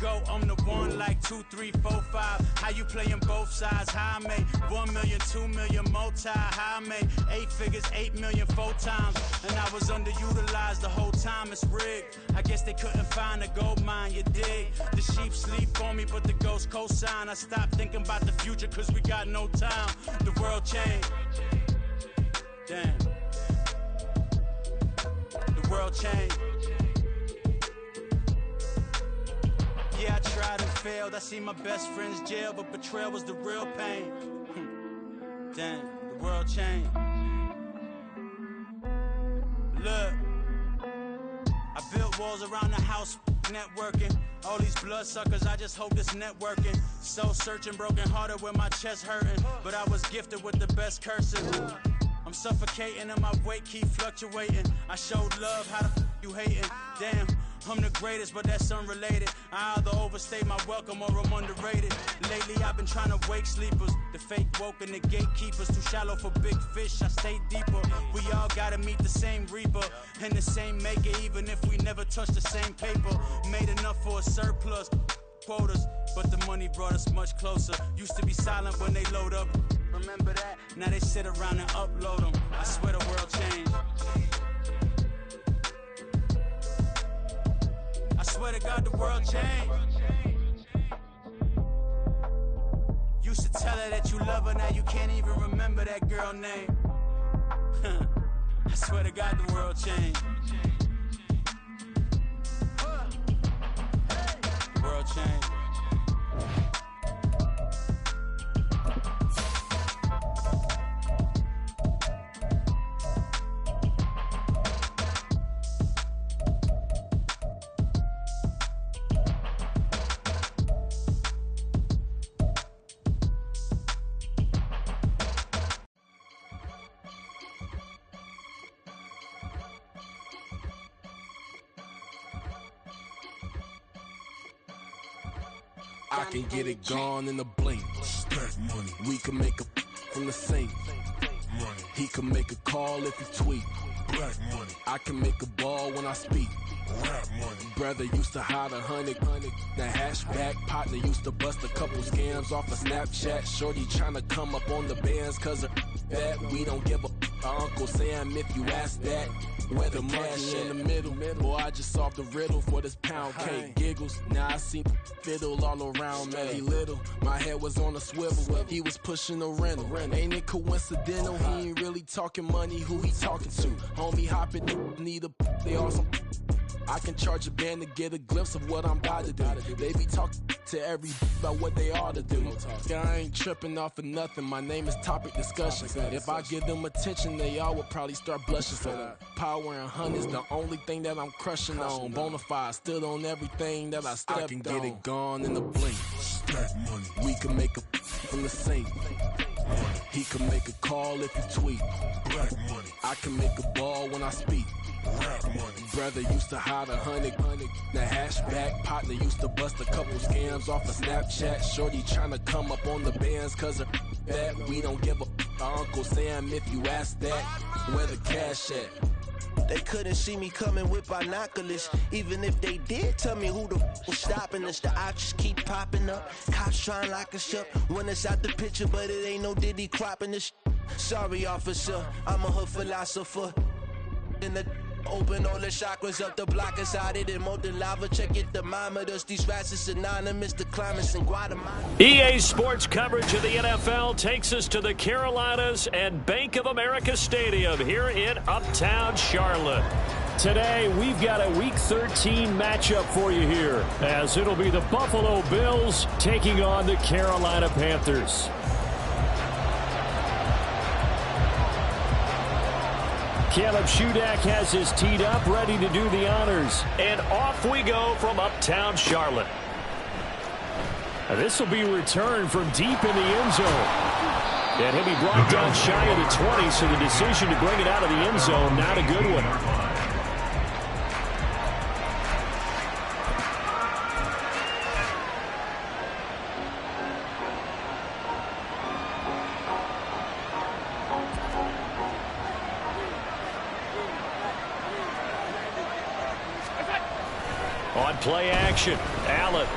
GOAT, I'm the one like 2, 3, 4, 5. How you playing both sides? How I made 1 million, 2 million, multi. How I made 8 figures, 8 million 4 times. And I was underutilized the whole time, it's rigged. I guess they couldn't find a gold mine, you dig? The sheep sleep on me, but the ghost cosign. I stopped thinking about the future, cause we got no time. The world changed. Damn. The world changed. Yeah, I tried and failed. I see my best friends jail, but betrayal was the real pain. Damn, the world changed. Look, I built walls around the house, networking. All these bloodsuckers, I just hope this networking. Soul searching, broken hearted with my chest hurting. But I was gifted with the best curses. I'm suffocating and my weight keep fluctuating. I showed love, how the you hating? Damn, I'm the greatest, but that's unrelated. I either overstay my welcome or I'm underrated. Lately I've been trying to wake sleepers. The fake woke and the gatekeepers. Too shallow for big fish, I stay deeper. We all gotta meet the same reaper and the same maker, even if we never touch the same paper. Made enough for a surplus quotas, but the money brought us much closer. Used to be silent when they load up. Remember that? Now they sit around and upload them. I swear the world changed. I swear to God the world changed. Used to tell her that you love her, now you can't even remember that girl name. I swear to God the world changed. The world changed. I can get it gone in a blink. Stack money. We can make a from the sink. Money. He can make a call if he tweet. Black money. I can make a ball when I speak. Rap money. Brother used to hide 100. The hashback partner used to bust a couple scams off of Snapchat. Shorty tryna come up on the bands cause of that. We don't give a Uncle Sam if you ask that. Where the money in the middle. Boy, I just solved the riddle for this pound cake. Giggles, now I see fiddle all around me. He little, my head was on a swivel. He was pushing a rental. Ain't it coincidental? He ain't really talking money, who he talking to? Homie hopping, need a they awesome. I can charge a band to get a glimpse of what I'm about to do. They be talking to every about what they ought to do. I ain't tripping off of nothing. My name is topic discussion. If I give them attention, they all would probably start blushing. So power and hunt is the only thing that I'm crushing on. Bonafide stood on everything that I stepped on. I can get it gone in a blink. Stack money. We can make a from the sink. Money. He can make a call if he tweet. Black money. I can make a ball when I speak. Rap money. Brother used to hide 100. The hashback partner used to bust a couple scams off of Snapchat. Shorty tryna come up on the bands cause of that. We don't give a Uncle Sam if you ask that. Where the cash at? They couldn't see me coming with binoculars. Even if they did tell me who the was stopping us, the options keep popping up. Cops trying to lock us up when it's out the picture, but it ain't no Diddy cropping this. Sorry, officer, I'm a hood philosopher. In the open all the chakras up the block inside it and molten lava. Check it, thermometers. These rats is synonymous to climates in Guatemala. EA Sports coverage of the NFL takes us to the Carolinas and Bank of America Stadium here in Uptown Charlotte. Today, we've got a Week 13 matchup for you here, as it'll be the Buffalo Bills taking on the Carolina Panthers. Caleb Shudak has his teed up, ready to do the honors. And off we go from Uptown Charlotte. This will be returned from deep in the end zone. And he'll be brought down shy of the 20, so the decision to bring it out of the end zone, not a good one. On play action, Allen.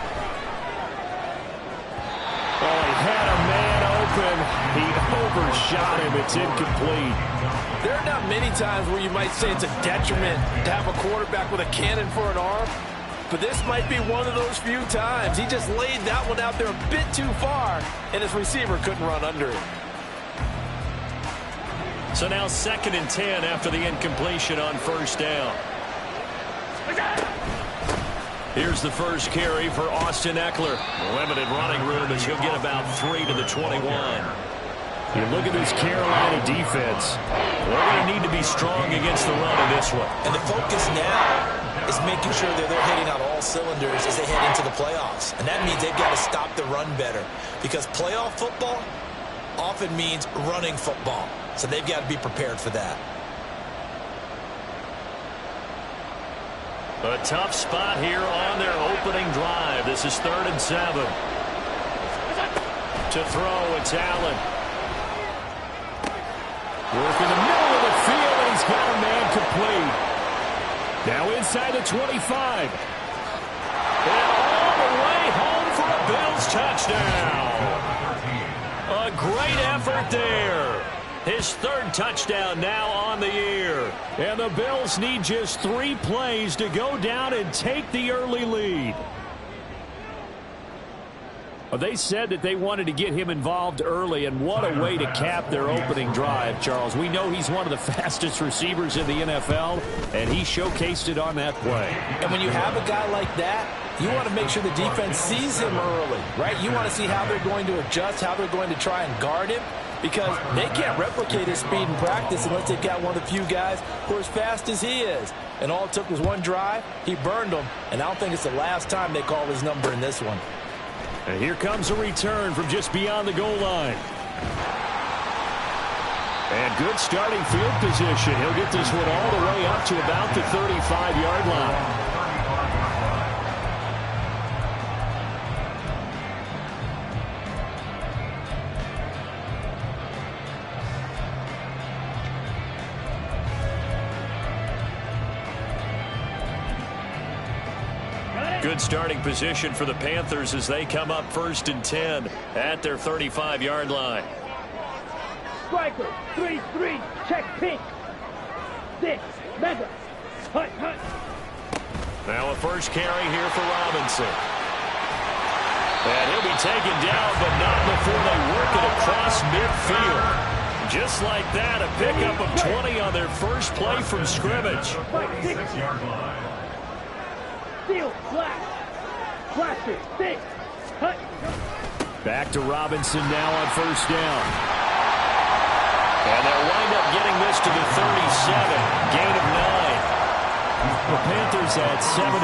Oh, he had a man open. He overshot him. It's incomplete. There are not many times where you might say it's a detriment to have a quarterback with a cannon for an arm, but this might be one of those few times. He just laid that one out there a bit too far, and his receiver couldn't run under it. So now 2nd and 10 after the incompletion on first down. Here's the first carry for Austin Eckler. Limited running room as he'll get about 3 to the 21. You look at this Carolina defense. They're going to need to be strong against the run in this one. And the focus now is making sure that they're hitting on all cylinders as they head into the playoffs. And that means they've got to stop the run better, because playoff football often means running football. So they've got to be prepared for that. A tough spot here on their opening drive. This is 3rd and 7. To throw, it's Allen. Work in the middle of the field, and he's got a man complete. Now inside the 25. And all the way home for a Bills touchdown. A great effort there. His 3rd touchdown now on the year. And the Bills need just 3 plays to go down and take the early lead. Well, they said that they wanted to get him involved early, and what a way to cap their opening drive, Charles. We know he's one of the fastest receivers in the NFL, and he showcased it on that play. And when you have a guy like that, you want to make sure the defense sees him early, right? You want to see how they're going to adjust, how they're going to try and guard him, because they can't replicate his speed in practice unless they've got one of the few guys who are as fast as he is. And all it took was one drive. He burned them, and I don't think it's the last time they call his number in this one. And here comes a return from just beyond the goal line. And good starting field position. He'll get this one all the way up to about the 35-yard line. Good starting position for the Panthers as they come up 1st and 10 at their 35-yard line. Striker, 3-3, check pink. 6, mega, hut, hut. Now a first carry here for Robinson. And he'll be taken down, but not before they work it across midfield. Just like that, a pickup of 20 on their first play from scrimmage. 6-yard line. Steal, flash, flasher, 6, hut. Back to Robinson now on first down. And they'll wind up getting this to the 37. Gain of 9. The Panthers had 7-4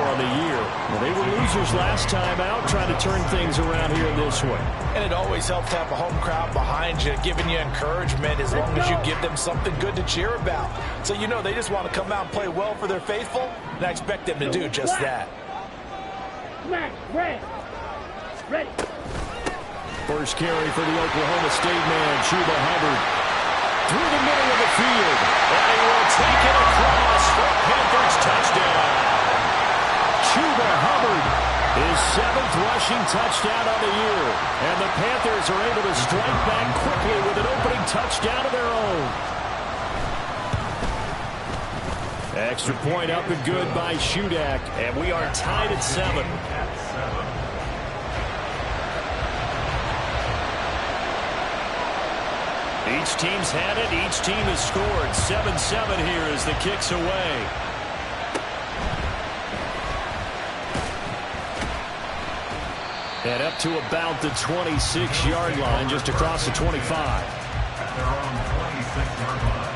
on the year. Well, they were losers last time out, trying to turn things around here this way. And it always helps to have a home crowd behind you, giving you encouragement as long as you give them something good to cheer about. So you know they just want to come out and play well for their faithful, and I expect them to do just that. Smash, red, ready. First carry for the Oklahoma State man, Chuba Hubbard. Through the middle of the field. And he will take it across for Panthers touchdown. Chuba Hubbard, his 7th rushing touchdown on the year. And the Panthers are able to strike back quickly with an opening touchdown of their own. Extra point up and good by Shudak. And we are tied at 7. Each team's had it. Each team has scored. 7-7 here as the kick's away. And up to about the 26-yard line, just across the 25. At their own 26-yard line.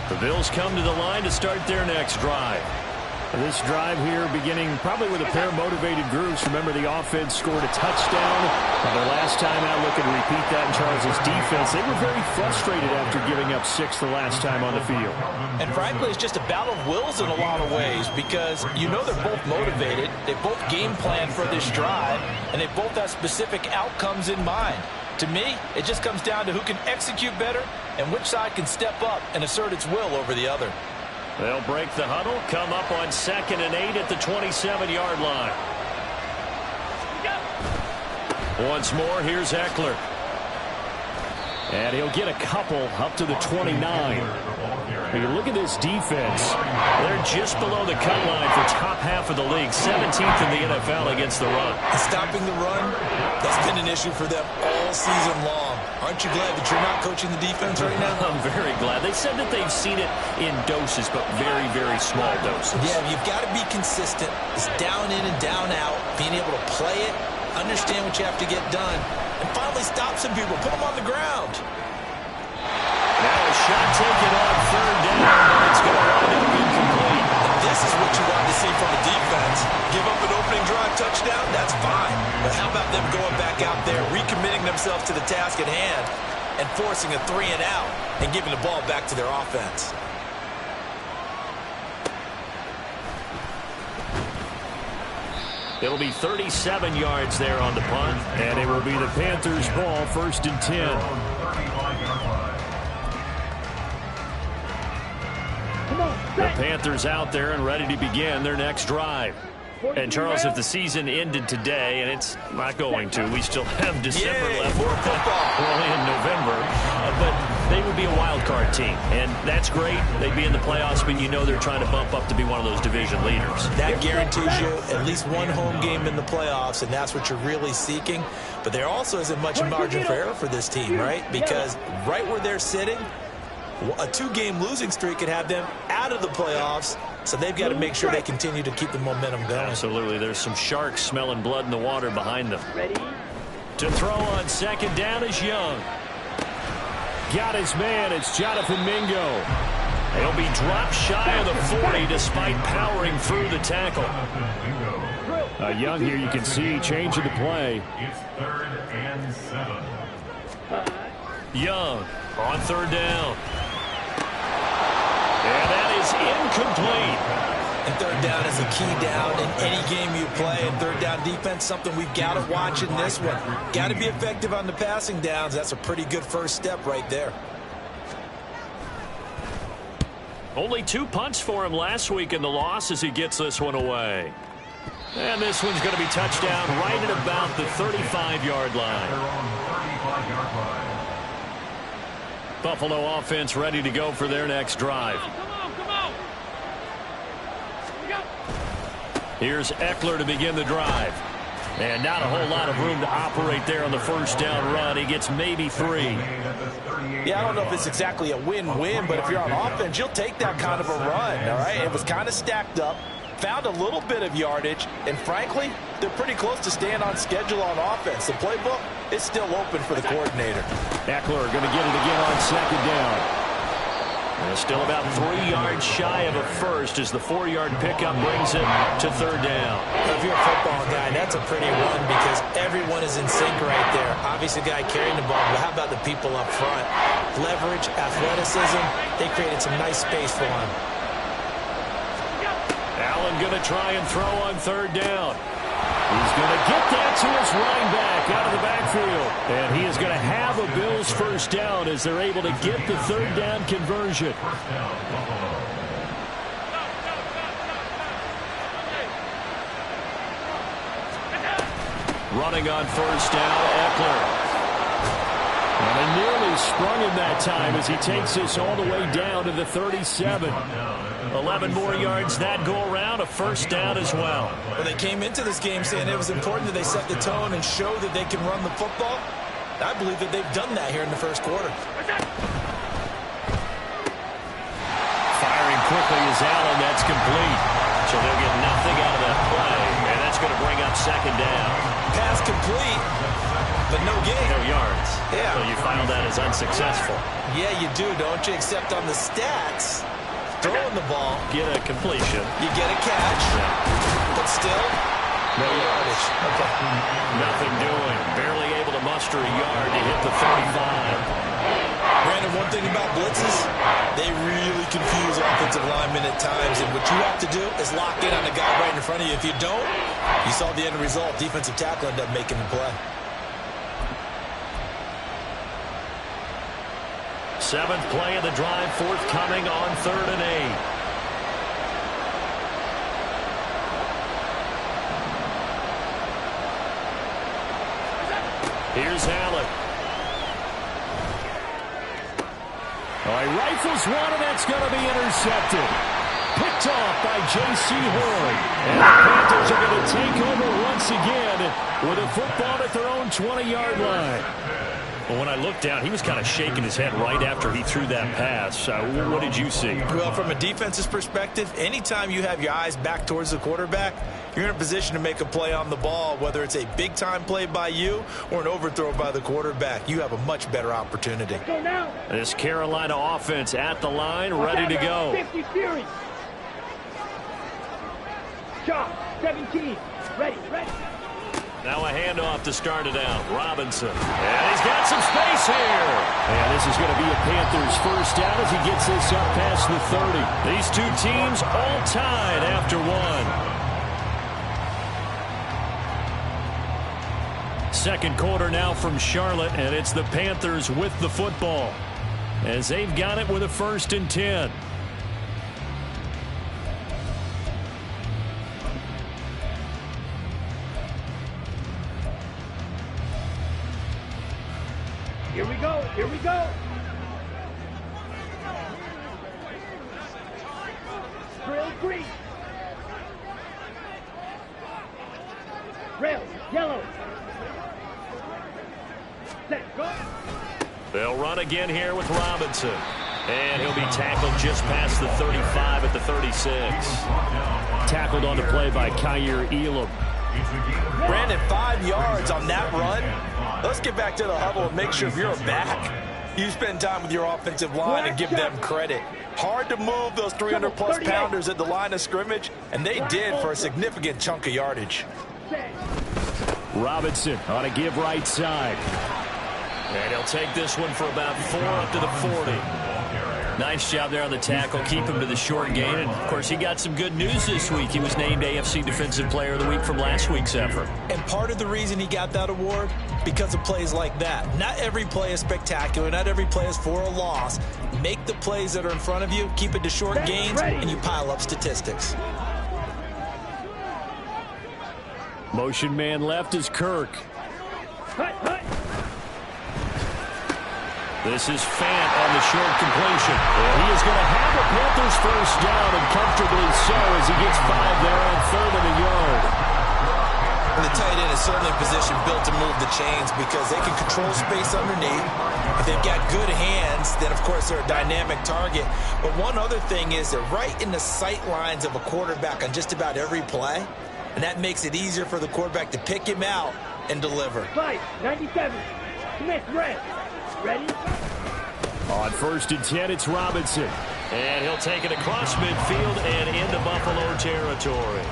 The Bills come to the line to start their next drive. This drive here beginning probably with a pair of motivated groups. Remember, the offense scored a touchdown. Their last time out, looking to repeat that in Charles' defense. They were very frustrated after giving up 6 the last time on the field. And frankly, it's just a battle of wills in a lot of ways, because you know they're both motivated. They both game plan for this drive, and they both have specific outcomes in mind. To me, it just comes down to who can execute better and which side can step up and assert its will over the other. They'll break the huddle, come up on 2nd and 8 at the 27-yard line. Once more, here's Eckler. And he'll get a couple up to the 29. When you look at this defense, they're just below the cut line for top half of the league, 17th in the NFL against the run. And stopping the run, that's been an issue for them all season long. Aren't you glad that you're not coaching the defense right now? I'm very glad. They said that they've seen it in doses, but very, very small doses. Yeah, you've got to be consistent. It's down in and down out, being able to play it, understand what you have to get done, and finally stop some people, put them on the ground. Now a shot taken on 3rd down, but it's going to wind up incomplete. And this is what you want to see from a defense. Give up an opening drive touchdown, that's fine. But how about them going back out there, recommitting themselves to the task at hand, and forcing a 3 and out, and giving the ball back to their offense. It'll be 37 yards there on the punt, and it will be the Panthers' ball, 1st and 10. The Panthers out there and ready to begin their next drive. And, Charles, if the season ended today, and it's not going to, we still have December left. More football. We're only in November. But they would be a wild card team, and that's great. They'd be in the playoffs, but you know they're trying to bump up to be one of those division leaders. That guarantees you at least one home game in the playoffs, and that's what you're really seeking. But there also isn't much margin for error for this team, right? Because right where they're sitting, a 2-game losing streak could have them out of the playoffs, so they've got to make sure they continue to keep the momentum going. Absolutely. There's some sharks smelling blood in the water behind them. Ready? To throw on 2nd down is Young. Got his man. It's Jonathan Mingo. He'll be dropped shy of the 40 despite powering through the tackle. Young here, you can see, changing the play. It's 3rd and 7. Young on 3rd down. And that is incomplete. And 3rd down is a key down in any game you play. And 3rd down defense, something we've got to watch in this one. Got to be effective on the passing downs. That's a pretty good first step right there. Only 2 punts for him last week in the loss as he gets this one away. And this one's going to be touchdown right at about the 35-yard line. They're on 35-yard line. Buffalo offense ready to go for their next drive. Come on. Here's Eckler to begin the drive. And not a whole lot of room to operate there on the 1st down run. He gets maybe 3. Yeah, I don't know if it's exactly a win-win, but if you're on offense, you'll take that kind of a run, all right? It was kind of stacked up, found a little bit of yardage, and frankly, they're pretty close to staying on schedule on offense. The playbook is still open for the coordinator. Eckler going to get it again on 2nd down. And still about 3 yards shy of a first as the 4-yard pickup brings it to 3rd down. If you're a football guy, that's a pretty run because everyone is in sync right there. Obviously, the guy carrying the ball, but how about the people up front? Leverage, athleticism, they created some nice space for him. Allen going to try and throw on 3rd down. He's going to get that to his running back out of the backfield. And he is going to have a Bills 1st down as they're able to get the 3rd down conversion. Running on 1st down, Eckler. And they nearly sprung him that time as he takes this all the way down to the 37. 11 more yards that go around, a 1st down as well. Well, they came into this game saying it was important that they set the tone and show that they can run the football. I believe that they've done that here in the 1st quarter. Firing quickly is Allen. That's complete. So they'll get nothing out of that play, and that's going to bring up 2nd down. Pass complete, but no gain. No yards. Yeah. So you file that as unsuccessful. Yeah, you do, don't you? Except on the stats, throwing the ball, Get a completion. you get a catch, but still, no yardage. Okay. Nothing doing. Barely able to muster a yard to hit the 35. Brandon, one thing about blitzes, they really confuse offensive linemen at times, and what you have to do is lock in on the guy right in front of you. If you don't, you saw the end result. Defensive tackle ended up making the play. Seventh play of the drive forthcoming on 3rd and 8. Here's Allen. Oh, he rifles one, and that's going to be intercepted. Picked off by J.C. Horn. And the Panthers are going to take over once again with a football at their own 20-yard line. Well, when I looked down, he was kind of shaking his head right after he threw that pass. What did you see? Well, from a defense's perspective, anytime you have your eyes back towards the quarterback, you're in a position to make a play on the ball, whether it's a big-time play by you or an overthrow by the quarterback. You have a much better opportunity. This Carolina offense at the line, ready to go. 50 series. Shot, 17. Ready. Now a handoff to start it out. Robinson. And he's got some space here. And this is going to be a Panthers first down as he gets this up past the 30. These two teams all tied after one. Second quarter now from Charlotte, and it's the Panthers with the football as they've got it with a 1st and 10. Here we go. Drill green. Rail, yellow. Set, go. They'll run again here with Robinson. And he'll be tackled just past the 35 at the 36. Tackled on the play by Kyer Elam. Brandon, 5 yards on that run. Let's get back to the huddle and make sure if you're a back, you spend time with your offensive line and give them credit. Hard to move those 300-plus pounders at the line of scrimmage, and they did for a significant chunk of yardage. Robinson on a give right side. And he'll take this one for about 4 up to the 40. Nice job there on the tackle. Keep him to the short gain. And, of course, he got some good news this week. He was named AFC Defensive Player of the Week from last week's effort. And part of the reason he got that award, because of plays like that. Not every play is spectacular. Not every play is for a loss. Make the plays that are in front of you, keep it to short gains, and you pile up statistics. Motion man left is Kirk. This is Fant on the short completion. And he is going to have a Panthers first down, and comfortably so as he gets 5 there on 3rd and a yard. And the tight end is certainly a position built to move the chains because they can control space underneath. If they've got good hands, then, of course, they're a dynamic target. But one other thing is they're right in the sight lines of a quarterback on just about every play, and that makes it easier for the quarterback to pick him out and deliver. 97. Smith, red. Ready? On 1st and 10, it's Robinson. And he'll take it across midfield and into Buffalo territory.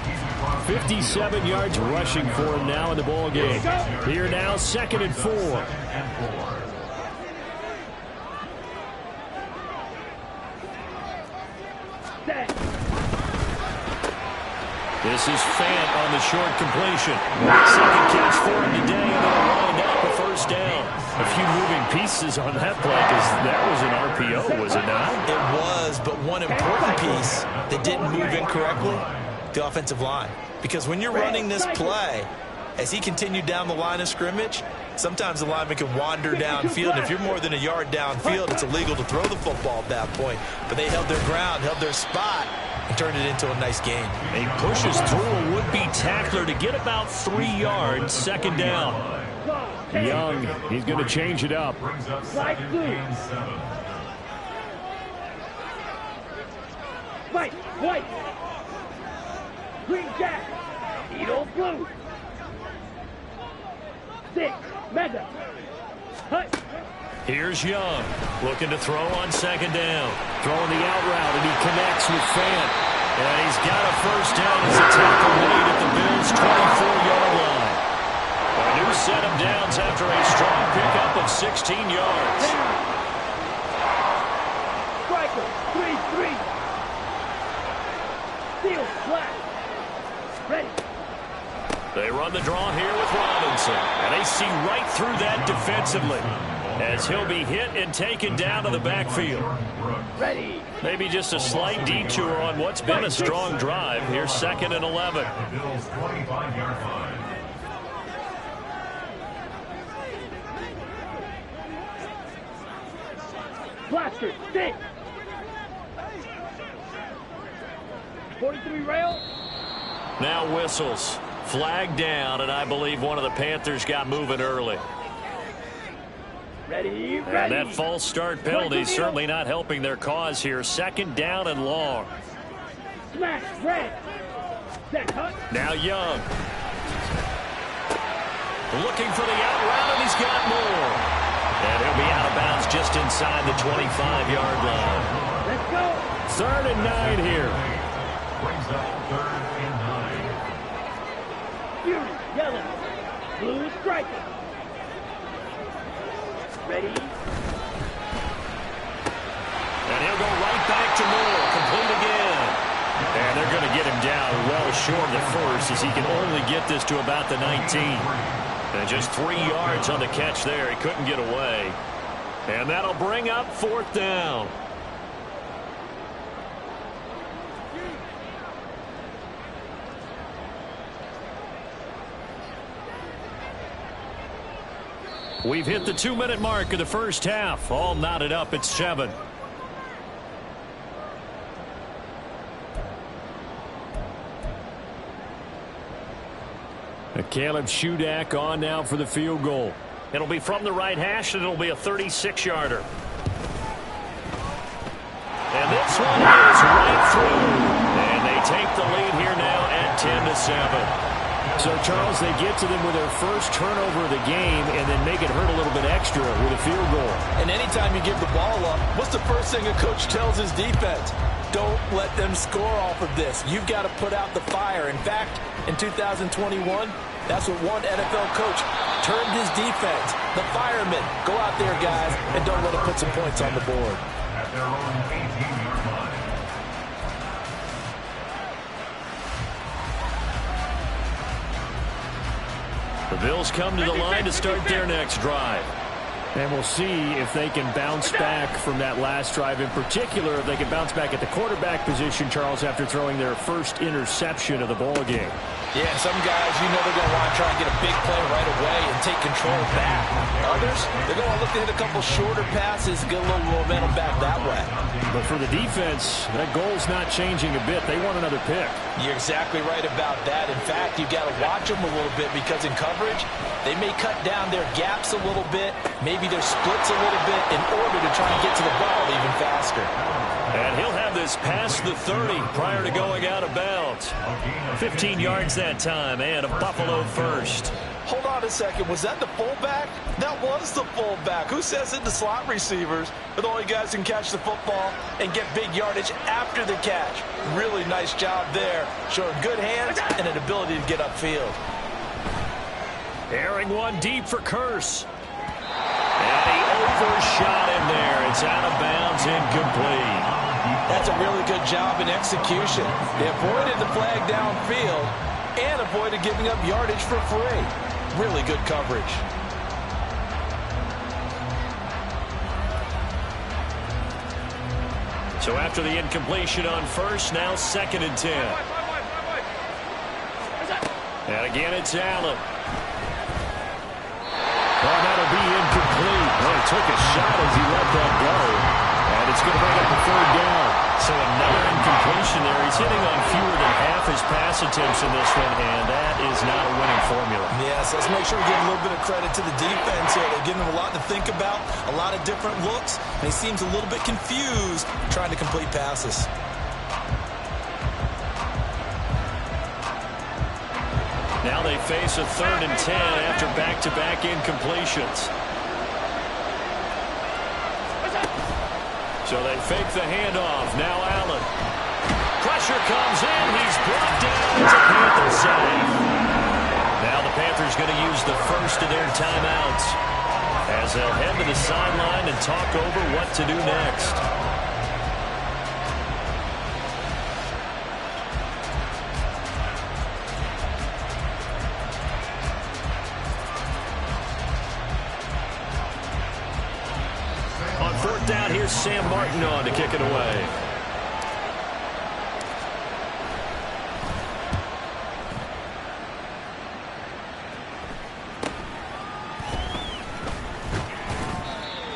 57 yards rushing for him now in the ball game. Here now, 2nd and 4. This is Fant on the short completion. 2nd catch for him today, and they'll wind up a first down. A few moving pieces on that play because that was an RPO, was it not? It was, but one important piece that didn't move incorrectly, the offensive line. Because when you're running this play, as he continued down the line of scrimmage, sometimes the lineman can wander downfield. And if you're more than a yard downfield, it's illegal to throw the football at that point. But they held their ground, held their spot, and turned it into a nice game. He pushes through a would-be tackler to get about 3 yards, 2nd down. Young, he's going to change it up. Slide through. White. Green jack. Eagle blue. 6. Mega. Hut. Here's Young, looking to throw on 2nd down. Throwing the out route, and he connects with Fant. And he's got a first down as a tackle made at the Bills' 24-yard line. A new set of downs after a strong pickup of 16 yards. Striker, 3-3. Seal, flat. Ready. They run the draw here with Robinson. And they see right through that defensively. as he'll be hit and taken down to the backfield. Ready. Maybe just a slight detour on what's been a strong drive. Here's 2nd and 11. The Bills' 25-yard line. Blaster, stick. 43 rail. Now whistles. Flag down, and I believe one of the Panthers got moving early. Ready, And ready. that false start penalty certainly not helping their cause here. 2nd down and long. Smash, red. Set, hut. Now Young. Looking for the out route, and he's got more. And he'll be out of bounds just inside the 25-yard line. Let's go. 3rd and 9 here. Brings up 3rd and 9. Fury, yellow. Blue striker. Ready. And he'll go right back to Moore. Complete again. And they're going to get him down well short of the first, as he can only get this to about the 19. And just 3 yards on the catch there. He couldn't get away. And that'll bring up 4th down. We've hit the 2-minute mark of the first half. All knotted up at 7. Caleb Shudak on now for the field goal. It'll be from the right hash, and it'll be a 36-yarder. And this one is right through. And they take the lead here now at 10-7. So, Charles, they get to them with their first turnover of the game and then make it hurt a little bit extra with a field goal. And anytime you give the ball up, what's the first thing a coach tells his defense? Don't let them score off of this. You've got to put out the fire. In fact, in 2021, that's what one NFL coach termed his defense. The firemen. Go out there, guys, and don't let them put some points on the board. At their own 18-yard line. The Bills come to the line to start their next drive. And we'll see if they can bounce back from that last drive. In particular, if they can bounce back at the quarterback position, Charles, after throwing their first interception of the ball game. Yeah, some guys, you know they're going to want to try and get a big play right away and take control back. Others, they're going to look to hit a couple shorter passes, get a little momentum back that way. But for the defense, that goal's not changing a bit. They want another pick. You're exactly right about that. In fact, you've got to watch them a little bit because in coverage, they may cut down their gaps a little bit, maybe their splits a little bit in order to try and get to the ball even faster. And he'll have this past the 30 prior to going out of bounds. 15 yards that time, and a Buffalo first. Hold on a second. Was that the fullback? That was the fullback. Who says it to slot receivers? But all you guys can catch the football and get big yardage after the catch. Really nice job there. Showing good hands and an ability to get upfield. Airing one deep for Curse. And he overshot him there. It's out of bounds, incomplete. That's a really good job in execution. They avoided the flag downfield and avoided giving up yardage for free. Really good coverage. So after the incompletion on first, now 2nd and 10. And again, it's Allen. Well, that'll be incomplete. Well, he took a shot as he let that go. And it's going to bring up a 3rd down. So another incompletion there. He's hitting on fewer than half his pass attempts in this one, and that is not a winning formula. Yes, let's make sure we give a little bit of credit to the defense here. They're giving him a lot to think about, a lot of different looks, and he seems a little bit confused trying to complete passes. Now they face a 3rd and 10 after back-to-back incompletions. So they fake the handoff. Now Allen. Pressure comes in. He's brought down. It's a Panther save. Now the Panthers going to use the first of their timeouts as they'll head to the sideline and talk over what to do next. here's Sam Martin on to kick it away.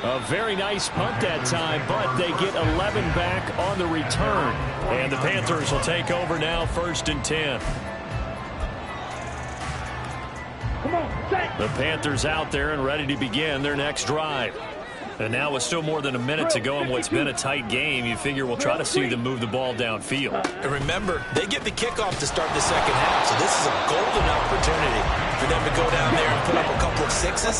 A very nice punt that time, but they get 11 back on the return. And the Panthers will take over now, 1st and 10. Come on, set. The Panthers out there and ready to begin their next drive. And now with still more than a minute to go in what's been a tight game, you figure we'll try to see them move the ball downfield. And remember, they get the kickoff to start the second half, so this is a golden opportunity for them to go down there and put up a couple of sixes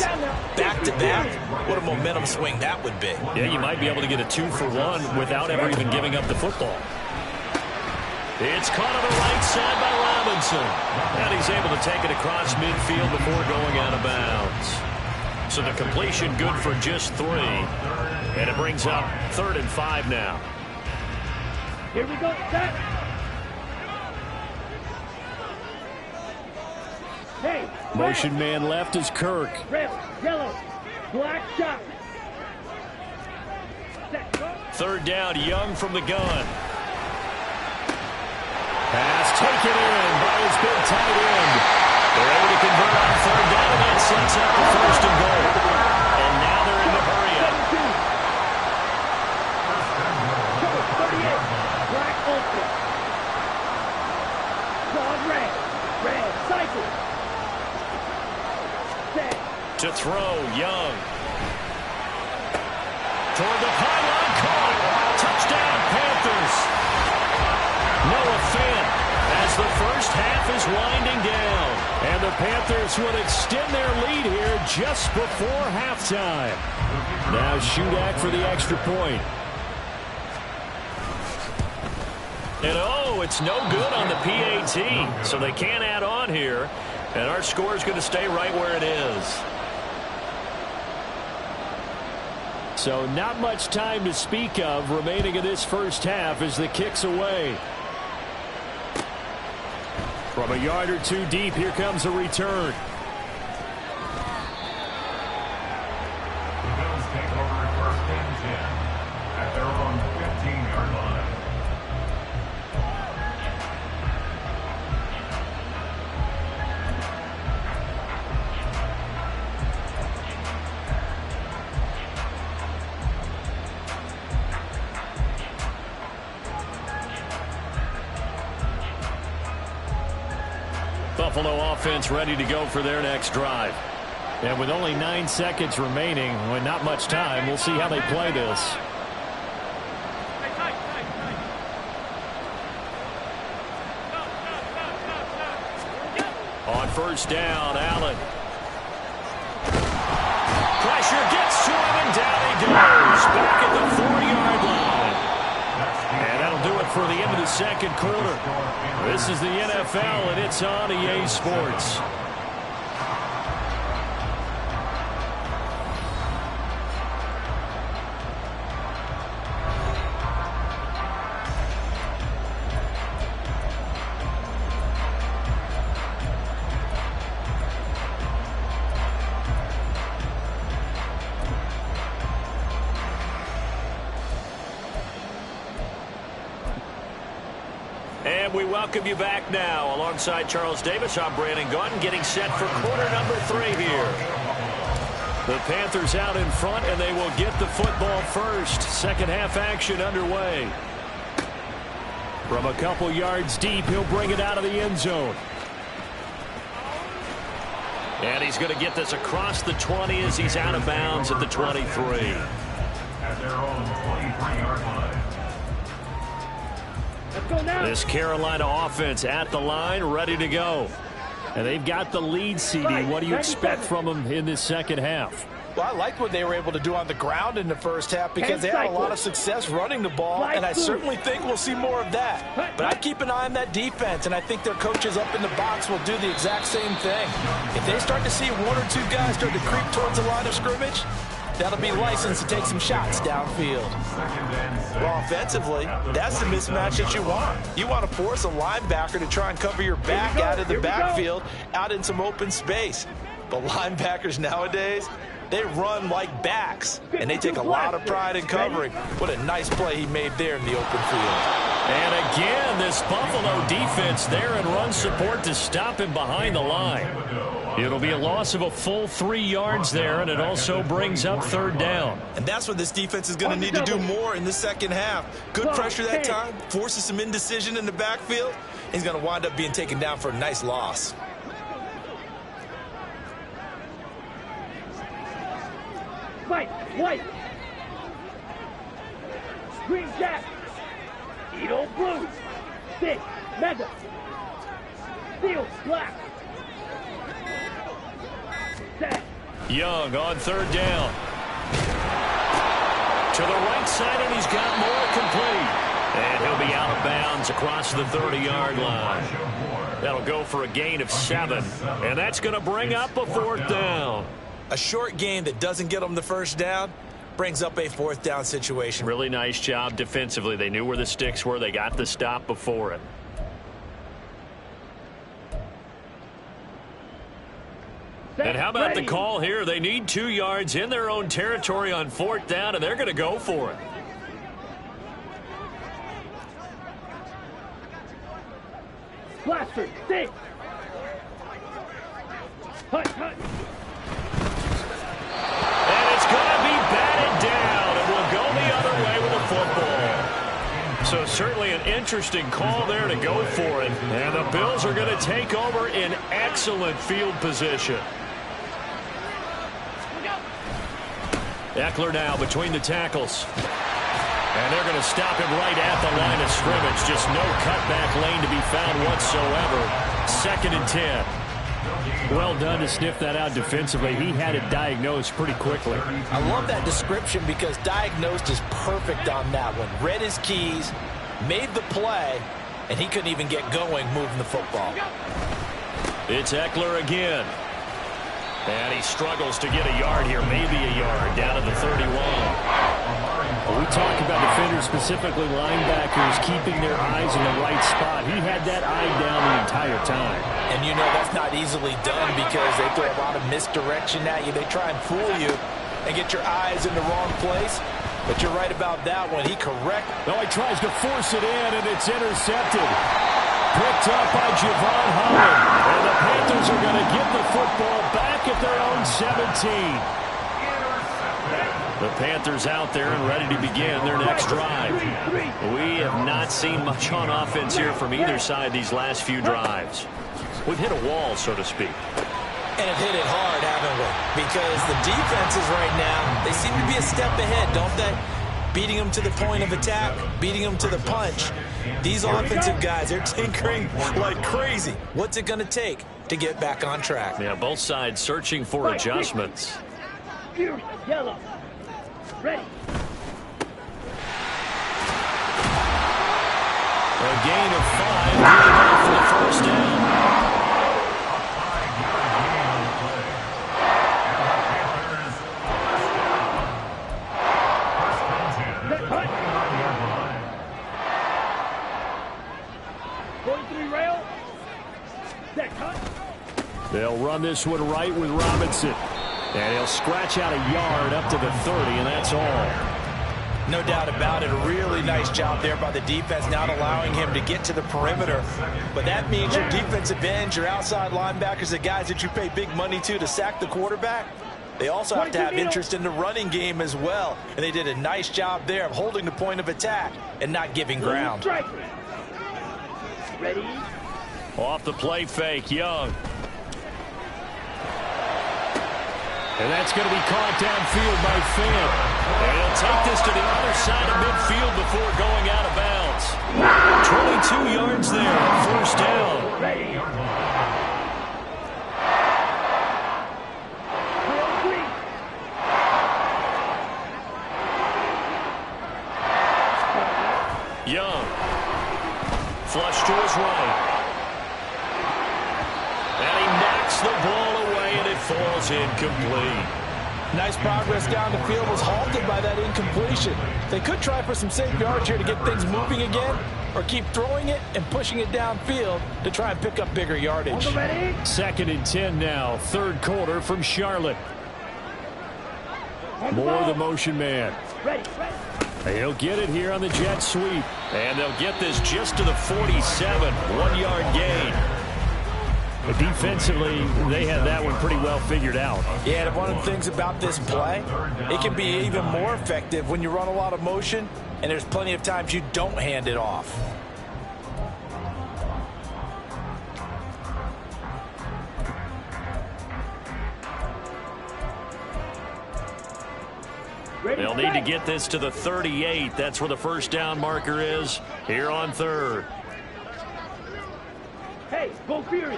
back-to-back. What a momentum swing that would be. Yeah, you might be able to get a 2-for-1 without ever even giving up the football. It's caught on the right side by Robinson. And he's able to take it across midfield before going out of bounds. So the completion good for just 3. And it brings up 3rd and 5 now. Here we go, set. Hey, Motion man left is Kirk. red, yellow, black shot. Set, go. 3rd down, Young from the gun. Pass taken in by his big tight end. They're able to convert on 3rd down, and that sets up the 1st and goal. And now they're in the hurry-up. 38, black ultra. Dog red, cycle. Set. To throw, Young. Toward the pylon, caught. Touchdown, Panthers. Noah Fant as the first half is winding down. And the Panthers will extend their lead here just before halftime. Now Shudak for the extra point. And oh, it's no good on the PAT. So they can't add on here. And our score is going to stay right where it is. So not much time to speak of remaining in this first half as the kick's away. From a yard or 2 deep, here comes a return. The Bills take over 1st and 10 at their own 15-yard line. Buffalo offense ready to go for their next drive. And with only 9 seconds remaining, with not much time, we'll see how they play this. On 1st down, Allen. Pressure gets to him, and down he goes. Back at the 4-yard line. And that'll do it for the end of the second quarter. This is the NFL, and it's on EA Sports. And we welcome you back now. Alongside Charles Davis, I'm Brandon Gaudin, getting set for quarter number 3 here. The Panthers out in front, and they will get the football first. Second half action underway. From a couple yards deep, he'll bring it out of the end zone. And he's going to get this across the 20 as he's out of bounds at the 23. At their own 23-yard line. Let's go now. This Carolina offense at the line, ready to go. And they've got the lead, CD. What do you expect from them in this second half? Well, I like what they were able to do on the ground in the first half because they had a lot of success running the ball, and I certainly think we'll see more of that. But I keep an eye on that defense, and I think their coaches up in the box will do the exact same thing. If they start to see 1 or 2 guys start to creep towards the line of scrimmage, that'll be licensed to take some shots downfield. Well, offensively, that's the mismatch that you want. You want to force a linebacker to try and cover your back out of the backfield, out in some open space. But linebackers nowadays, They run like backs, and they take a lot of pride in covering. What a nice play he made there in the open field. And again, this Buffalo defense there in run support to him behind the line. It'll be a loss of a full 3 yards there, and it also brings up third down. And that's what this defense is going to need to do more in the second half. Good pressure that time, forces some indecision in the backfield. He's going to wind up being taken down for a nice loss. White. Green Jack. Edo Blue. Stick. Mega. Steel Black. Set. Young on third down. To the right side, and he's got more complete. And he'll be out of bounds across the 30-yard line. That'll go for a gain of 7. And that's going to bring up a fourth down. A short game that doesn't get them the first down brings up a fourth down situation. Really nice job defensively. They knew where the sticks were. They got the stop before it. And how about the call here? They need 2 yards in their own territory on fourth down, and they're going to go for it. Blaster, stick. Hut. And it's going to be batted down, and we'll go the other way with the football. So certainly an interesting call there to go for it. And the Bills are going to take over in excellent field position. Eckler now between the tackles. And they're going to stop him right at the line of scrimmage. Just no cutback lane to be found whatsoever. 2nd and 10. Well done to sniff that out defensively. He had it diagnosed pretty quickly. I love that description because diagnosed is perfect on that one. Read his keys, made the play, and he couldn't even get going moving the football. It's Eckler again. And he struggles to get a yard here, maybe a yard, down to the 31. Well, we talk about defenders, specifically linebackers, keeping their eyes in the right spot. He had that eye down the entire time. And you know that's not easily done because they throw a lot of misdirection at you. They try and fool you and get your eyes in the wrong place. But you're right about that one. He corrects. No, he tries to force it in, and it's intercepted. Picked up by Javon Holland. And the Panthers are going to get the football back at their own 17. The Panthers out there and ready to begin their next drive. We have not seen much on offense here from either side these last few drives. We've hit a wall, so to speak. And have hit it hard, haven't we? Because the defenses right now, they seem to be a step ahead, don't they? Beating them to the point of attack, beating them to the punch. These offensive guys, they're tinkering like crazy. What's it going to take to get back on track? Yeah, both sides searching for adjustments. Yellow. Ready. A gain of 5 for the first down. They'll run this one right with Robinson. And he'll scratch out a yard up to the 30, and that's all. No doubt about it. A really nice job there by the defense, not allowing him to get to the perimeter. But that means your defensive ends, your outside linebackers, the guys that you pay big money to sack the quarterback, they also have to have interest in the running game as well. And they did a nice job there of holding the point of attack and not giving ground. Ready. Off the play fake, Young. And that's going to be caught downfield by Finn. And he'll take this to the other side of midfield before going out of bounds. 22 yards there, first down. Ready. Young. Flush to his right. And he knocks the ball away, and it falls incomplete. Nice progress down the field, was halted by that incompletion. They could try for some safe yards here to get things moving again, or keep throwing it and pushing it downfield to try and pick up bigger yardage. 2nd and 10 now, third quarter from Charlotte. More the motion man. Ready. He'll get it here on the jet sweep. And they'll get this just to the 47. 1-yard gain. But defensively, they had that one pretty well figured out. Yeah, and one of the things about this play, it can be even more effective when you run a lot of motion, and there's plenty of times you don't hand it off. They'll need to get this to the 38. That's where the first down marker is here on third. Hey, go Fury.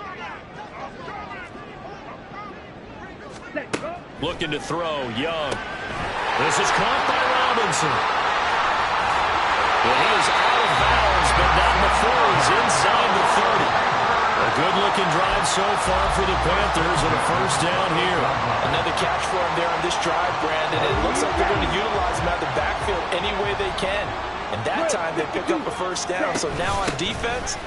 Looking to throw, Young. This is caught by Robinson. Well, he is out of bounds, but not before he's inside the 30. A good-looking drive so far for the Panthers and a first down here. Another catch for him there on this drive, Brandon. It looks like they're going to utilize him out of the backfield any way they can. And that time they pick up a first down. So now on defense,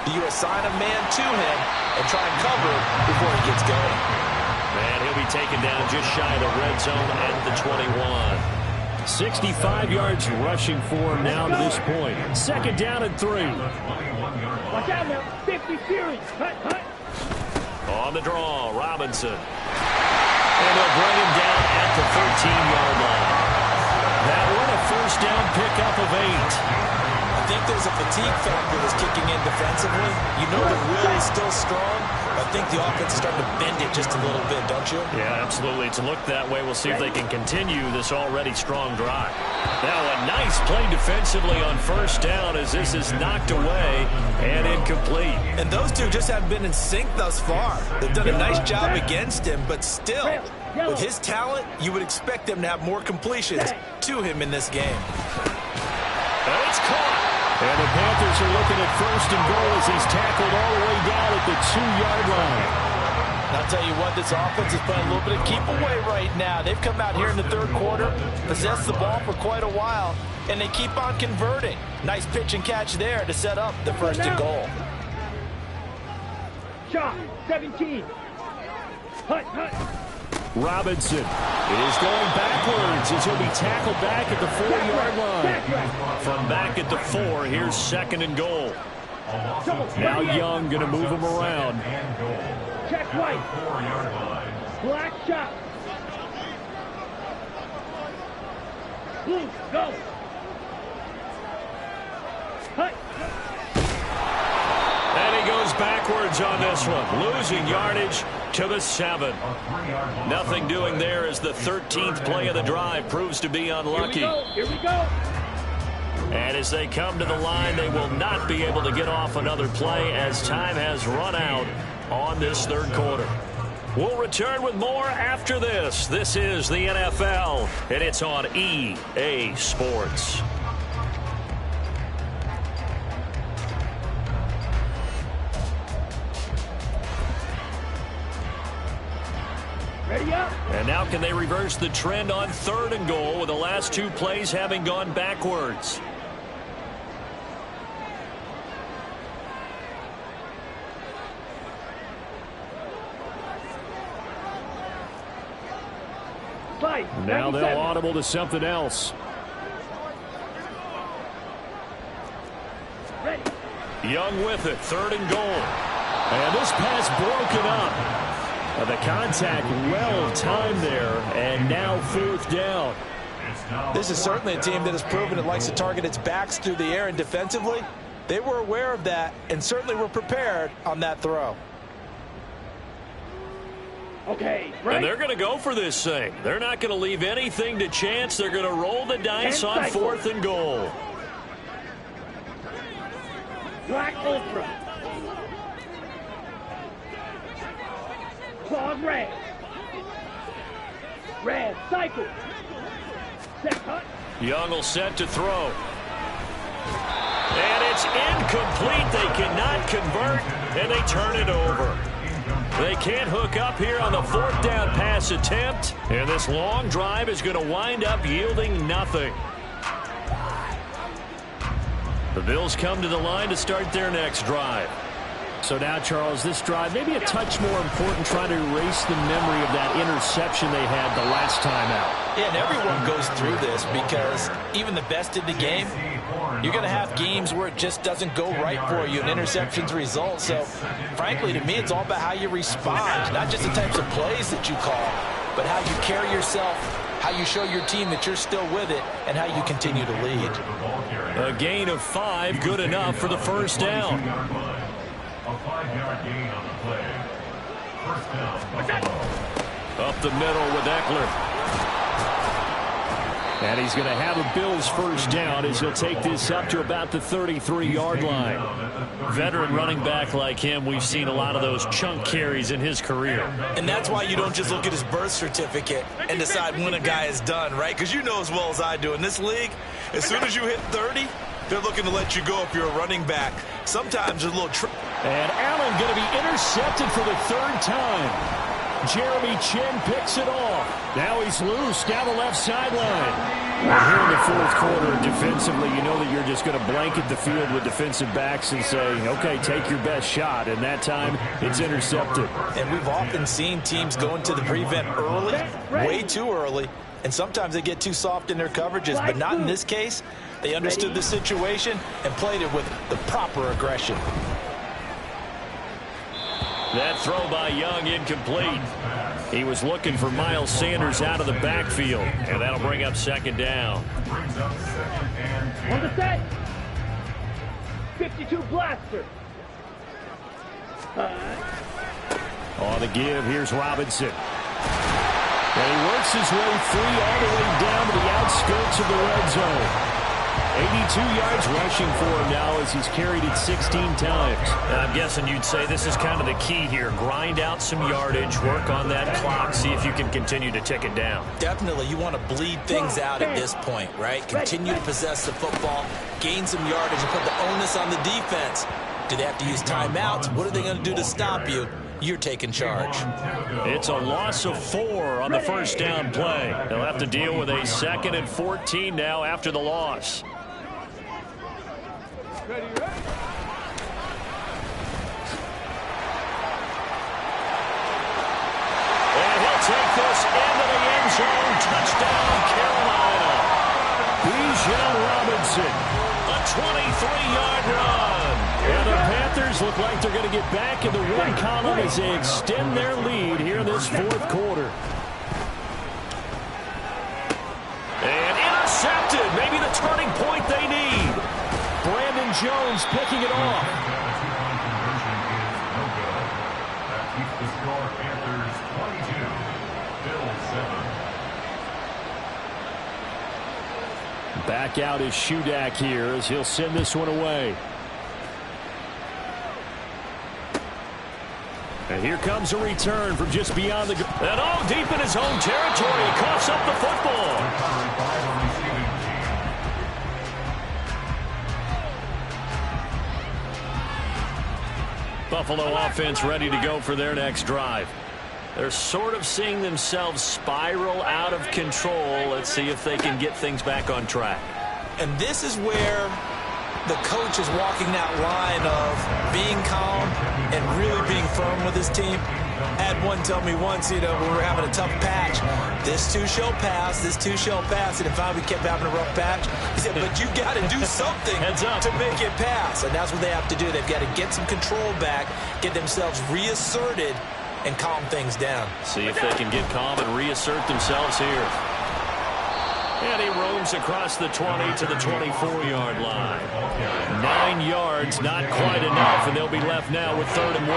do you assign a man to him and try and cover him before he gets going? And he'll be taken down just shy of the red zone at the 21. 65 yards rushing for him now to this point. Second down and 3. Watch out now. 50 Fury. Hut. On the draw, Robinson. And they'll bring him down at the 13-yard line. That one a first down pickup of 8. I think there's a fatigue factor that's kicking in defensively. You know the will is still strong. I think the offense is starting to bend it just a little bit, don't you? Yeah, absolutely. It's looked that way. We'll see if they can continue this already strong drive. Now a nice play defensively on first down as this is knocked away and incomplete. And those two just haven't been in sync thus far. They've done a nice job against him, but still, with his talent, you would expect them to have more completions to him in this game. And it's caught. And the Panthers are looking at first and goal as he's tackled all the way down at the 2-yard line. And I'll tell you what, this offense is playing a little bit of keep away right now. They've come out here in the third quarter, possessed the ball for quite a while, and they keep on converting. Nice pitch and catch there to set up the first and goal. Shot. 17. Hut. Robinson. It is going backwards as he'll be tackled back at the 4-yard line. From back at the 4, here's second and goal. Now Young going to move him around. Check white. Black shot. Blue, go. Hut. And he goes backwards on this one, losing yardage to the 7. Nothing doing there as the 13th play of the drive proves to be unlucky. Here we go. And as they come to the line, they will not be able to get off another play as time has run out on this third quarter. We'll return with more after this. This is the NFL, and it's on EA Sports. Ready up. And now can they reverse the trend on third and goal with the last 2 plays having gone backwards? Now they'll audible to something else. Ready. Young with it, third and goal. And this pass broken up. The contact well timed there, and now fourth down. This is certainly a team that has proven it likes to target its backs through the air, and defensively, they were aware of that and certainly were prepared on that throw. Okay, right. And they're going to go for this thing. They're not going to leave anything to chance. They're going to roll the dice on fourth and goal. Black Ultra. Claws red. Red, cycle. Set, hut. Young will set to throw. And it's incomplete. They cannot convert, and they turn it over. They can't hook up here on the fourth down pass attempt, and this long drive is going to wind up yielding nothing. The Bills come to the line to start their next drive. So now, Charles, this drive maybe a touch more important, trying to erase the memory of that interception they had the last time out. Yeah, and everyone goes through this because even the best in the game, you're going to have games where it just doesn't go right for you, and interceptions result. So, frankly, to me, it's all about how you respond, not just the types of plays that you call, but how you carry yourself, how you show your team that you're still with it, and how you continue to lead. A gain of 5, good enough for the first down. A 5-yard gain on the play. First down, Buffalo. Up the middle with Eckler. And he's going to have a Bills first down as he'll take this up to about the 33-yard line. Veteran running back like him, we've seen a lot of those chunk carries in his career. And that's why you don't just look at his birth certificate and decide when a guy is done, right? Because you know as well as I do, in this league, as soon as you hit 30, they're looking to let you go if you're a running back. Sometimes there's a little trick. And Allen going to be intercepted for the 3rd time. Jeremy Chin picks it off. Now he's loose down the left sideline. And here in the 4th quarter, defensively, you know that you're just going to blanket the field with defensive backs and say, okay, take your best shot. And that time, it's intercepted. And we've often seen teams go into the prevent early, way too early, and sometimes they get too soft in their coverages. But not in this case. They understood the situation and played it with the proper aggression. That throw by Young incomplete. He was looking for Miles Sanders out of the backfield, and that'll bring up 2nd down. On the set. 52 blaster. On the give, here's Robinson. And he works his way free all the way down to the outskirts of the red zone. 82 yards rushing for him now as he's carried it 16 times. And I'm guessing you'd say this is kind of the key here. Grind out some yardage, work on that clock, see if you can continue to tick it down. Definitely. You want to bleed things out at this point, right? Continue to possess the football, gain some yardage, and put the onus on the defense. Do they have to use timeouts? What are they going to do to stop you? You're taking charge. It's a loss of 4 on the first down play. They'll have to deal with a 2nd and 14 now after the loss. Ready. And he'll take this into the end zone. Touchdown, Carolina. Bijan Robinson, a 23-yard run. And the Panthers look like they're going to get back in the win column as they extend their lead here in this 4th quarter. And intercepted. Maybe the turning point they need. Brandon Jones picking it off. That keeps the score Panthers 22, Bills 7. Back out is Shudak here as he'll send this one away. And here comes a return from just beyond the... And all deep in his own territory. He coughs up the football. Buffalo offense ready to go for their next drive. They're sort of seeing themselves spiral out of control. Let's see if they can get things back on track. And this is where the coach is walking that line of being calm and really being firm with his team. I had one tell me once, when we were having a tough patch, this too shall pass, this too shall pass. And if we kept having a rough patch, he said, but you got to do something to make it pass. And that's what they have to do. They've got to get some control back, get themselves reasserted, and calm things down. See if they can get calm and reassert themselves here. And he roams across the 20 to the 24-yard line. 9 yards, not quite enough, and they'll be left now with 3rd and 1.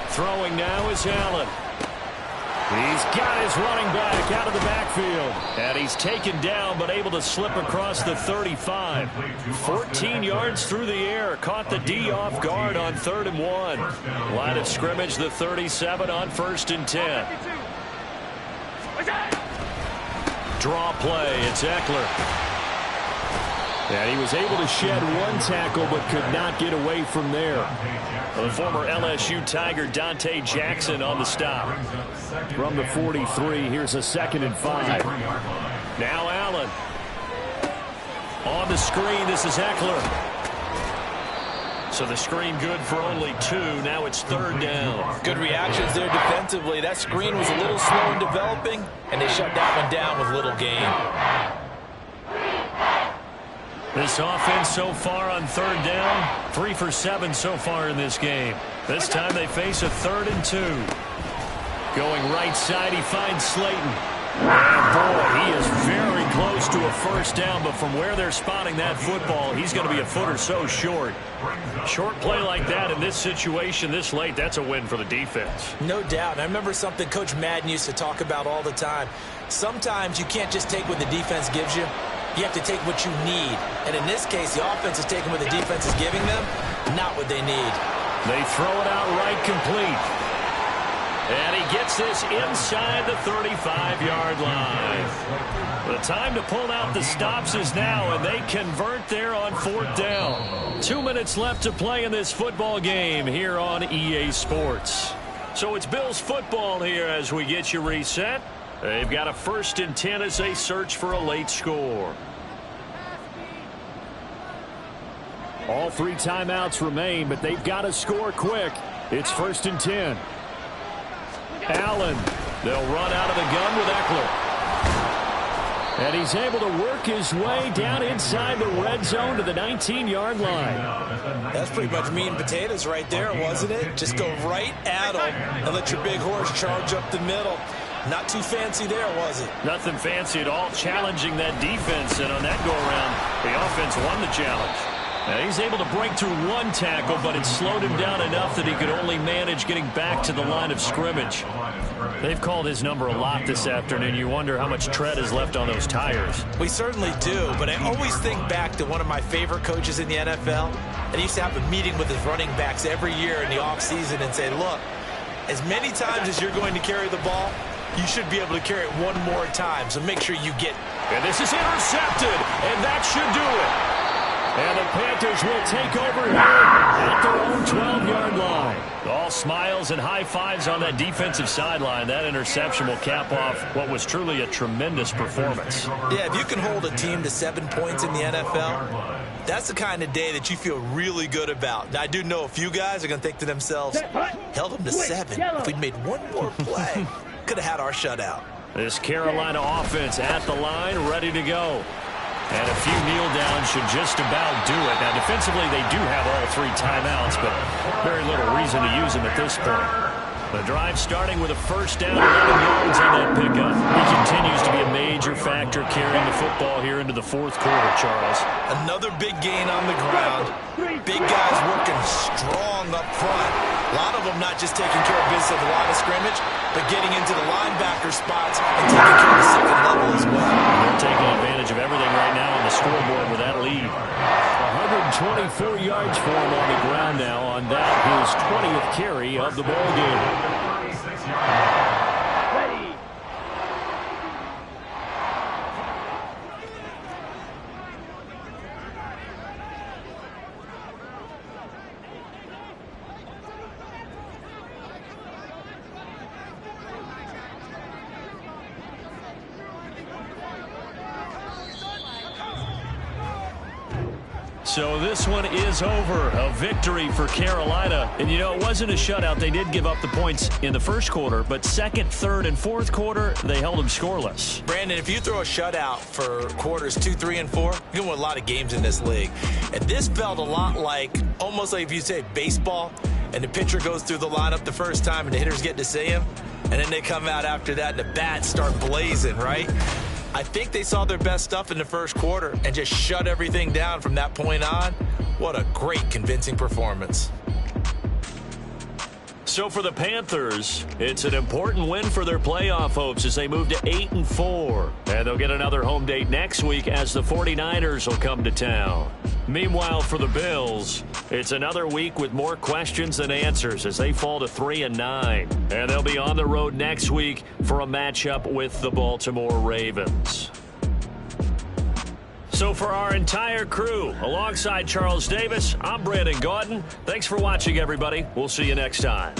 Throwing now is Allen. He's got his running back out of the backfield. And he's taken down but able to slip across the 35. 14 yards through the air. Caught the D off guard on 3rd and 1. Line of scrimmage, the 37 on 1st and 10. Draw play. It's Eckler. And he was able to shed one tackle but could not get away from there. The former LSU Tiger Dante Jackson on the stop. From the 43, here's a 2nd and 5. Now Allen. On the screen, this is Eckler. So the screen good for only 2. Now it's 3rd down. Good reactions there defensively. That screen was a little slow in developing, and they shut that one down with little gain. This offense so far on 3rd down, 3 for 7 so far in this game. This time they face a 3rd and 2. Going right side, he finds Slayton. And boy, he is very close to a 1st down, but from where they're spotting that football, he's going to be a foot or so short. Short play like that in this situation this late, that's a win for the defense. No doubt. And I remember something Coach Madden used to talk about all the time. Sometimes you can't just take what the defense gives you. You have to take what you need. And in this case, the offense is taking what the defense is giving them, not what they need. They throw it out right complete. And he gets this inside the 35-yard line. The time to pull out the stops is now, and they convert there on 4th down. 2 minutes left to play in this football game here on EA Sports. So it's Bills football here as we get you reset. They've got a 1st and 10 as they search for a late score. All 3 timeouts remain, but they've got to score quick. It's 1st and 10. Allen, they'll run out of the gun with Eckler. And he's able to work his way down inside the red zone to the 19-yard line. That's pretty much meat and potatoes right there, wasn't it? Just go right at him and let your big horse charge up the middle. Not too fancy there, was it? Nothing fancy at all, challenging that defense. And on that go-around, the offense won the challenge. Now he's able to break through 1 tackle, but it slowed him down enough that he could only manage getting back to the line of scrimmage. They've called his number a lot this afternoon. You wonder how much tread is left on those tires. We certainly do, but I always think back to one of my favorite coaches in the NFL. And he used to have a meeting with his running backs every year in the offseason and say, look, as many times as you're going to carry the ball, you should be able to carry it 1 more time, so make sure you get it. And this is intercepted, and that should do it. And the Panthers will take over here at their own 12-yard line. All smiles and high fives on that defensive sideline. That interception will cap off what was truly a tremendous performance. Yeah, if you can hold a team to 7 points in the NFL, that's the kind of day that you feel really good about. Now, I do know a few guys are going to think to themselves, held them to 7. If we'd made 1 more play, could have had our shutout. This Carolina offense at the line, ready to go. And a few kneel downs should just about do it. Now, defensively, they do have all 3 timeouts, but very little reason to use them at this point. The drive starting with a 1st down, 11 yards on that pickup. He continues to be a major factor carrying the football here into the 4th quarter, Charles. Another big gain on the ground. Big guys working strong up front. A lot of them not just taking care of business at the line of scrimmage, but getting into the linebacker spots and taking care of the 2nd level as well. And they're taking advantage of everything right now on the scoreboard with that lead. 124 yards for him on the ground now on that, his 20th carry of the ball game. Ready. So this one is over. A victory for Carolina. And, you know, it wasn't a shutout. They did give up the points in the 1st quarter, but 2nd, 3rd, and 4th quarter, they held them scoreless. Brandon, if you throw a shutout for quarters 2, 3, and 4, you're going to win a lot of games in this league. And this felt a lot like, almost like if you say baseball, and the pitcher goes through the lineup the first time, and the hitters get to see him, and then they come out after that, and the bats start blazing, right? I think they saw their best stuff in the 1st quarter and just shut everything down from that point on. What a great, convincing performance. So for the Panthers, it's an important win for their playoff hopes as they move to 8-4. And they'll get another home date next week as the 49ers will come to town. Meanwhile, for the Bills, it's another week with more questions than answers as they fall to 3-9. And they'll be on the road next week for a matchup with the Baltimore Ravens. So for our entire crew, alongside Charles Davis, I'm Brandon Gaudin. Thanks for watching, everybody. We'll see you next time.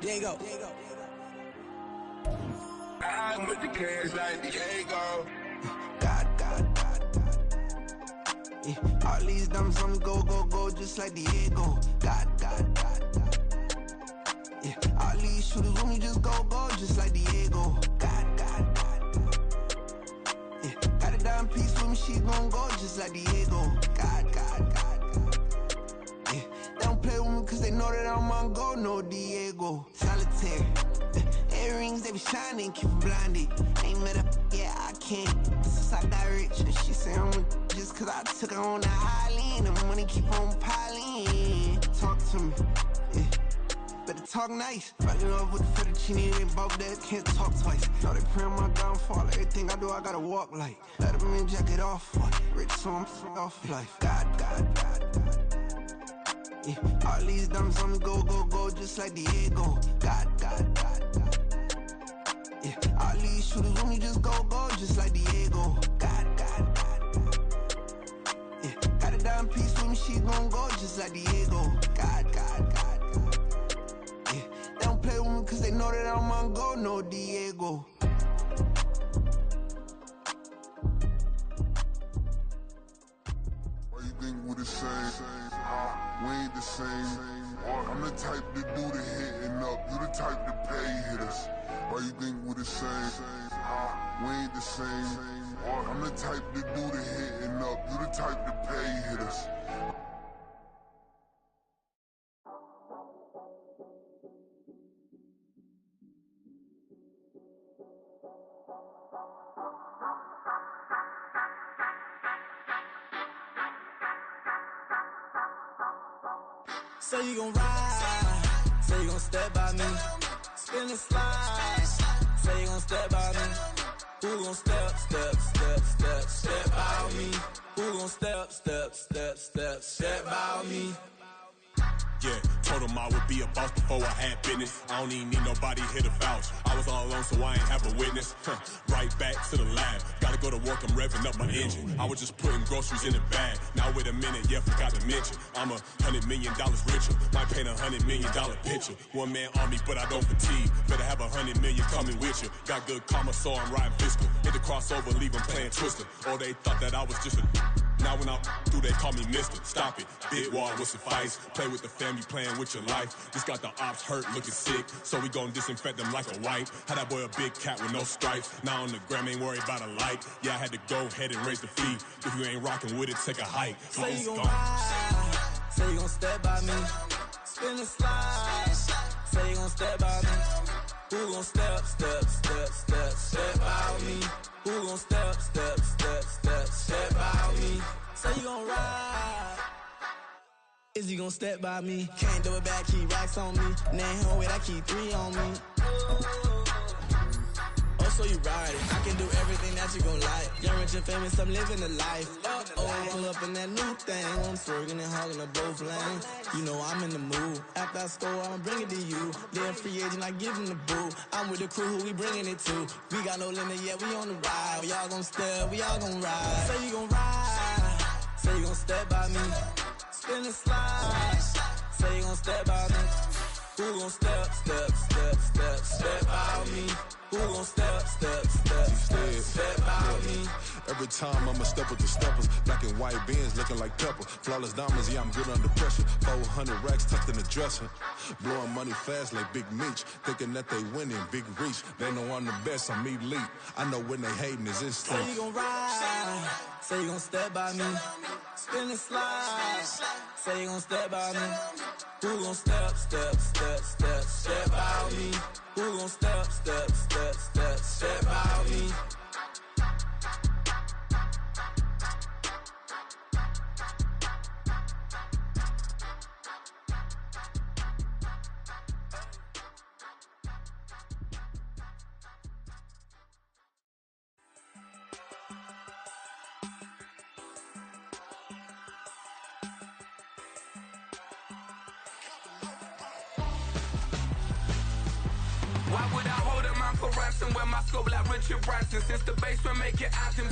Diego. I'm with the cash like Diego. God. Yeah, all these diamonds on me go, just like Diego. God. Yeah, all these shooters on me just go, just like Diego. God. Yeah, got a dime piece with me, she gon' go just like Diego. God. Yeah, they don't play with me cause they know that I'm on go, no Diego. Solitaire. Earrings, they be shining, keep them blinded. Ain't met up, yeah, I can't. Since I got rich, and she say I'm just cause I took her on the island. The money keep on piling. Talk to me, yeah. Better talk nice. Fucking up with the fettuccine, they both dead, can't talk twice. Know they pray on my downfall, everything I do, I gotta walk like. Let them in, jacket off, rich, so I'm off life. God. Yeah, all these diamonds on me go, just like Diego. God. Yeah, all these shooters on me just go, just like Diego. God. Yeah, got a dime piece with me, she gon' go just like Diego. God. Yeah, they don't play with me cause they know that I'm on go, no Diego. Why you think we the same? We ain't the same. I'm the type to do the hitting up, you the type to pay hitters. Why you think we the same? We ain't the same. I'm the type to do the hitting up, you the type to pay hitters. Say you gon' ride, say you gon' step by me, spin and slide, say you gon' step by me. Who gon' step by me? Who gon' step by me? Yeah, told him I would be a boss before I had business. I don't even need nobody here to vouch. I was all alone, so I ain't have a witness. Right back to the lab. Gotta go to work, I'm revving up my engine. I was just putting groceries in the bag. Now wait a minute, yeah, forgot to mention. I'm $100 million richer. Might paint $100 million picture. One man army, but I don't fatigue. Better have 100 million coming with you. Got good karma, so I'm riding fiscal. Hit the crossover, leave them playing Twister. Or they thought that I was just a... Now when I do, they call me mister. Stop it. Big wall will suffice. Play with the family, playing with your life. This got the ops hurt, looking sick. So we gon' disinfect them like a wipe. Had that boy a big cat with no stripes. Now on the gram, ain't worried about a light. Yeah, I had to go ahead and raise the fee. If you ain't rocking with it, take a hike. Say you gon' ride, say you gon' step by me, spin and slide, say you gon' step by me. Who gon' step by me? Who gon' step by me? Say you gon' ride. Is he gon' step by me? Can't do it back, keep racks on me. Name home with, I keep 3 on me. Oh, so you ride it. I can do everything that you gon' like. Young, rich, and famous, I'm living the life. Pull up in that new thing. I'm swerving and hogging up both lanes. You know I'm in the mood. After I score, I'ma bring it to you. They're free agent, I give him the boo. I'm with the crew, who we bringing it to. We got no limit, yeah, we on the ride. We all gon' step, we all gon' ride. Say you gon' ride, say you gon' step by me. Spin and slide, say you gon' step by me. Who gon' step by me? Who gon' step by me? Every time I'ma step with the steppers. Black and white Benz looking like pepper. Flawless diamonds, yeah, I'm good under pressure. 400 racks tucked in the dresser. Blowing money fast like Big Meech. Thinking that they winning, big reach. They know I'm the best, I'm elite. I know when they hating is instinct. Say you gon' ride, say you gon' step by me. Spin and slide, say you gon' step by me. Who gon' step by me? Who gon' step by me? Why would I hold a man for ransom when my scope like Richard Branson? Since the basement making anthems.